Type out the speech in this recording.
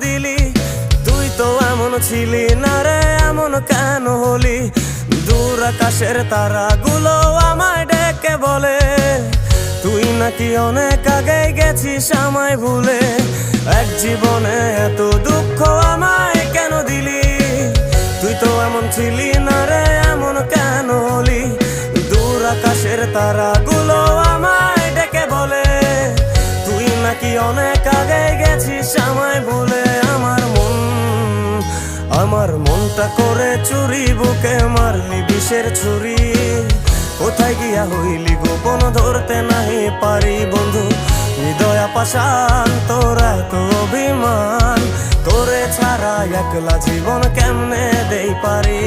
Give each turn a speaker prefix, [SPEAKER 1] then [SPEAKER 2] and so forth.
[SPEAKER 1] দিলি? তুই তো এমন ছিলি না রে, এমন কেন হলি? দূর আকাশের তারাগুলো আমায় ডেকে বলে তুই নাকি অনেক আগে গেছিস আমায় ভুলে। এক জীবনে এত দুঃখ আমায় কেন দিলি? তুই তো এমন ছিলি না রে, এমন কেন হলি? দূর আকাশের তারাগুলো আমায় ডেকে বলে তুই নাকি অনেক আগে গেছিস আমায় ভুলে। আমার মনটা করে চুরি, বুকে মারলি বিষের ছুরি। কোথায় গিয়া হইলি গোপন ধরতে নাহি পারি বন্ধু। হৃদয় পাষাণ তোর এত অভিমান, তোরে ছাড়া একলা জীবন কেমনে দেই পারি?